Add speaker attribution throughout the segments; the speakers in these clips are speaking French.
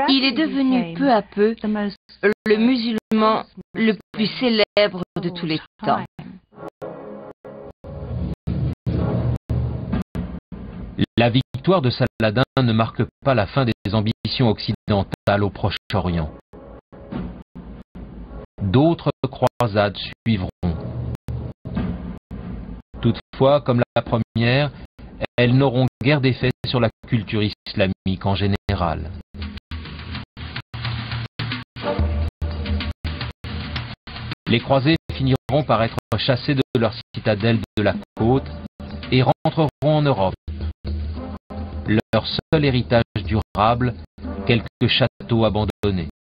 Speaker 1: Il est devenu peu à peu le musulman le plus célèbre de tous les temps.
Speaker 2: La victoire de Saladin ne marque pas la fin des ambitions occidentales au Proche-Orient. D'autres croisades suivront. Toutefois, comme la première, elles n'auront guère d'effet sur la culture islamique en général. Les croisés finiront par être chassés de leur citadelle de la côte et rentreront en Europe. Leur seul héritage durable, quelques châteaux abandonnés.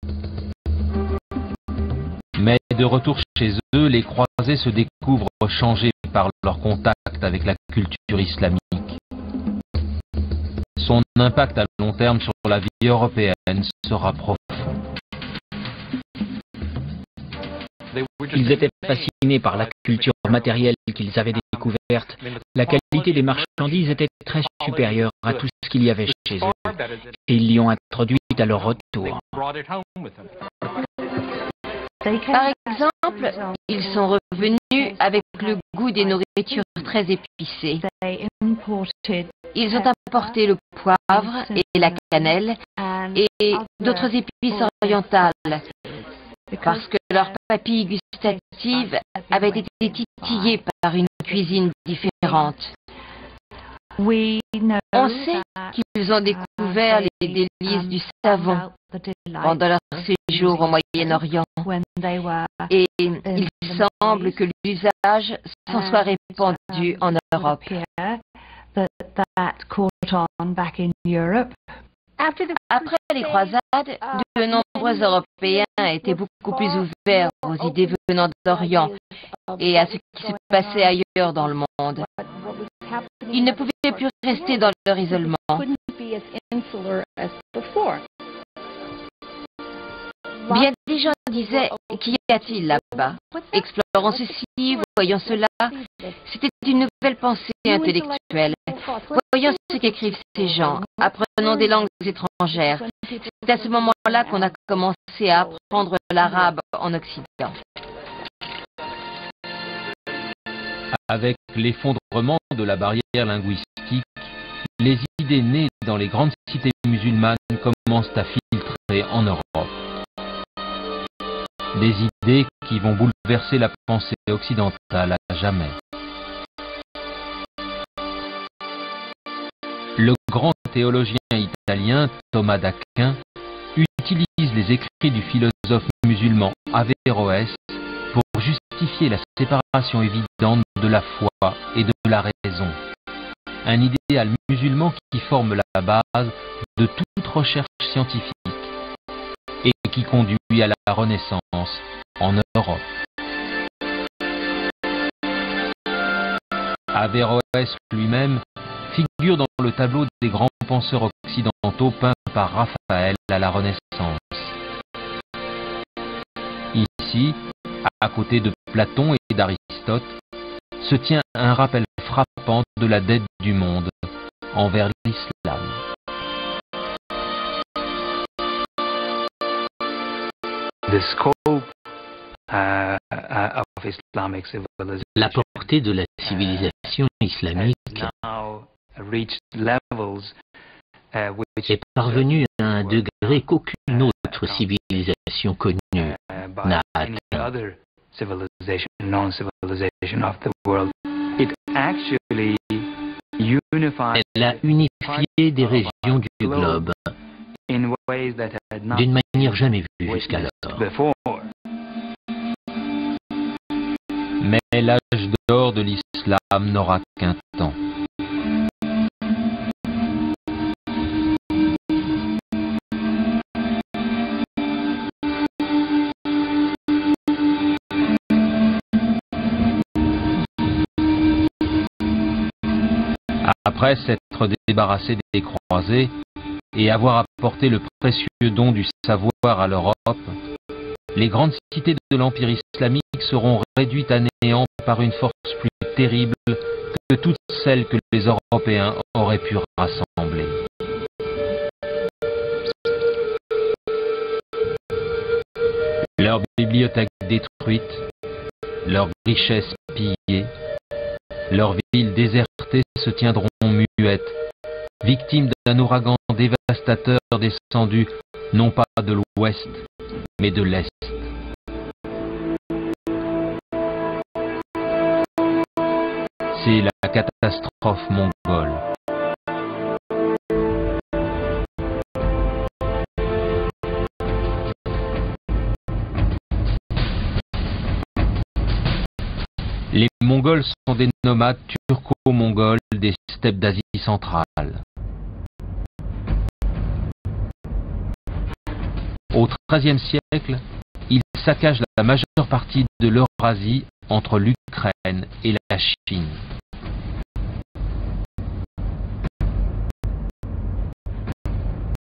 Speaker 2: Mais de retour chez eux, les croisés se découvrent changés par leur contact avec la culture islamique. Son impact à long terme sur la vie européenne sera profond.
Speaker 3: Ils étaient fascinés par la culture matérielle qu'ils avaient découverte. La qualité des marchandises était très supérieure à tout ce qu'il y avait chez eux. Et ils l'y ont introduite à leur retour.
Speaker 1: Par exemple, ils sont revenus avec le goût des nourritures très épicées. Ils ont apporté le poivre et la cannelle et d'autres épices orientales parce que leurs papilles gustatives avaient été titillées par une cuisine différente. On sait qu'ils ont découvert les délices du savon pendant leur séjour au Moyen-Orient et il semble que l'usage s'en soit répandu en Europe. Après les croisades, de nombreux Européens étaient beaucoup plus ouverts aux idées venant d'Orient et à ce qui se passait ailleurs dans le monde. Ils ne pouvaient plus rester dans leur isolement. Bien des gens disaient, qu'y a-t-il là-bas? Explorons ceci, voyons cela. C'était une nouvelle pensée intellectuelle. Voyons ce qu'écrivent ces gens. Apprenons des langues étrangères. C'est à ce moment-là qu'on a commencé à apprendre l'arabe en Occident.
Speaker 2: Avec l'effondrement de la barrière linguistique, les idées nées dans les grandes cités musulmanes commencent à filtrer en Europe. Des idées qui vont bouleverser la pensée occidentale à jamais. Le grand théologien italien Thomas d'Aquin utilise les écrits du philosophe musulman Averroès pour justifier la séparation évidente de la foi et de la raison. Un idéal musulman qui forme la base de toute recherche scientifique et qui conduit à la Renaissance en Europe. Averroès lui-même figure dans le tableau des grands penseurs occidentaux peints par Raphaël à la Renaissance. Ici, à côté de Platon et d'Aristote, se tient un rappel frappant de la dette du monde envers l'islam.
Speaker 3: La portée de la civilisation islamique est parvenue à un degré qu'aucune autre civilisation connue n'a atteint. Elle a unifié des régions du globe d'une manière jamais vue jusqu'alors.
Speaker 2: Mais l'âge d'or de l'islam n'aura qu'un temps. Après s'être débarrassé des croisés et avoir apporté le précieux don du savoir à l'Europe, les grandes cités de l'Empire islamique seront réduites à néant par une force plus terrible que toutes celles que les Européens auraient pu rassembler. bibliothèques détruites, leurs richesses pillées, leurs villes désertées se tiendront muettes, victimes d'un ouragan dévastateur descendu non pas de l'ouest, mais de l'est. C'est la catastrophe mongole. Les Mongols sont des nomades turco-mongols des steppes d'Asie centrale. Au XIIIe siècle, ils saccagent la majeure partie de l'Eurasie entre l'Ukraine et la Chine.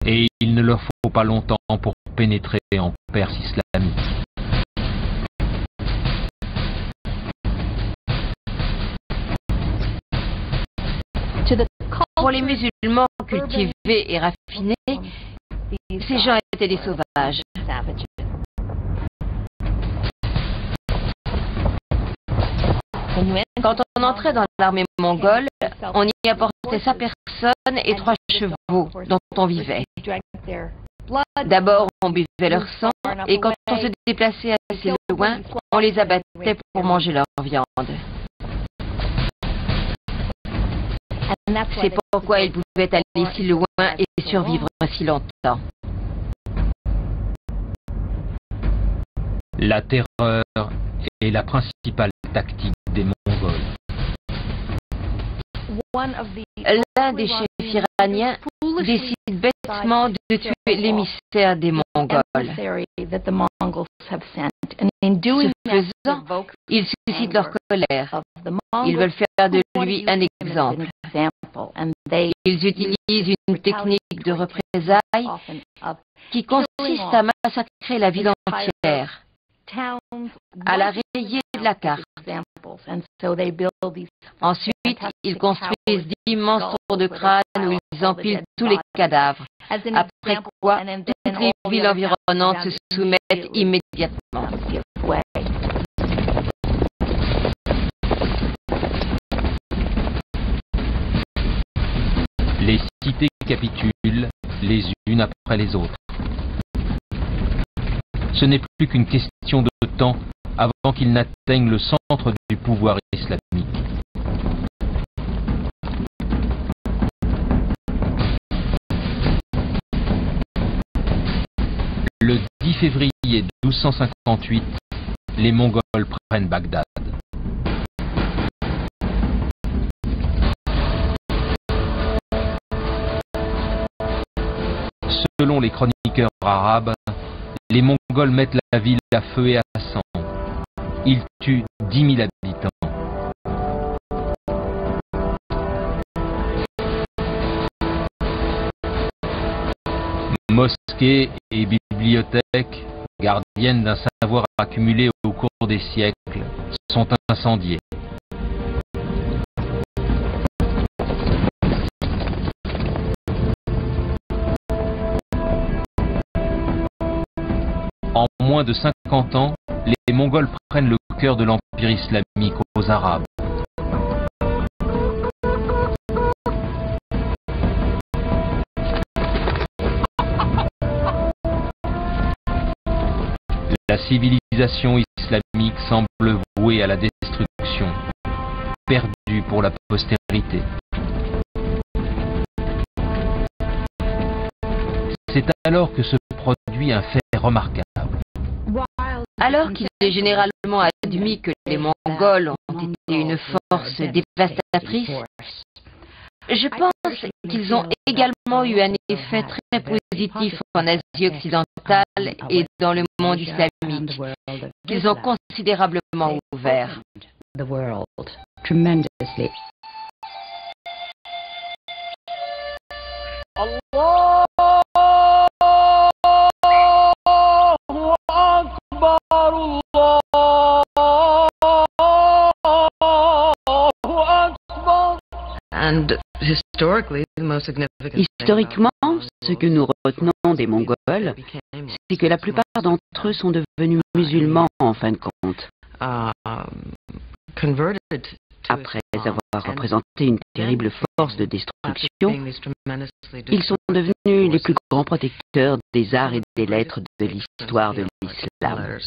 Speaker 2: Et il ne leur faut pas longtemps pour pénétrer en Perse islamique.
Speaker 1: Pour les musulmans cultivés et raffinés, ces gens étaient des sauvages. Quand on entrait dans l'armée mongole, on y apportait sa personne et 3 chevaux dont on vivait. D'abord, on buvait leur sang et quand on se déplaçait assez loin, on les abattait pour manger leur viande. C'est pourquoi ils pouvaient aller si loin et survivre si longtemps.
Speaker 2: La terreur est la principale tactique des Mongols.
Speaker 1: L'un des chefs iraniens décide bêtement de tuer l'émissaire des Mongols. Ce faisant, ils suscitent leur colère. Ils veulent faire de lui un exemple. Ils utilisent une technique de représailles qui consiste à massacrer la ville entière, à la rayer de la carte. Ensuite, ils construisent d'immenses tours de crâne où ils empilent tous les cadavres, après quoi toutes les villes environnantes se soumettent immédiatement.
Speaker 2: Les cités capitulent les unes après les autres. Ce n'est plus qu'une question de temps avant qu'ils n'atteignent le centre du pouvoir islamique. Le 10 février 1258, les Mongols prennent Bagdad. Selon les chroniqueurs arabes, les Mongols mettent la ville à feu et à sang. Ils tuent 10 000 habitants. Mosquées et bibliothèques, gardiennes d'un savoir accumulé au cours des siècles, sont incendiées. En moins de 50 ans, les Mongols prennent le cœur de l'empire islamique aux Arabes. La civilisation islamique semble vouée à la destruction, perdue pour la postérité. C'est alors que se produit un fait remarquable.
Speaker 1: Alors qu'il est généralement admis que les Mongols ont été une force dévastatrice, je pense qu'ils ont également eu un effet très positif en Asie occidentale et dans le monde islamique, qu'ils ont considérablement ouvert.
Speaker 4: Historiquement, ce que nous retenons des Mongols, c'est que la plupart d'entre eux sont devenus musulmans en fin de compte. Après avoir représenté une terrible force de destruction, ils sont devenus les plus grands protecteurs des arts et des lettres de l'histoire de l'islam.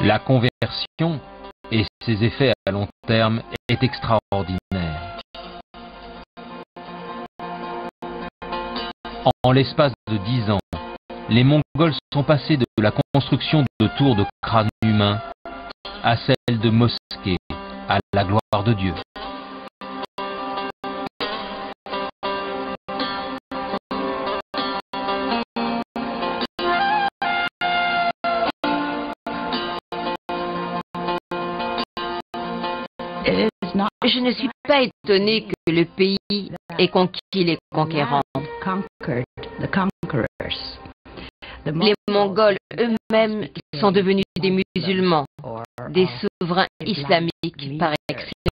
Speaker 2: La conversion et ses effets à long terme est extraordinaire. En l'espace de 10 ans, les Mongols sont passés de la construction de tours de crânes humains à celle de mosquées, à la gloire de Dieu.
Speaker 1: Je ne suis pas étonné que le pays ait conquis les conquérants. Les Mongols eux-mêmes sont devenus des musulmans, des souverains islamiques par excellence.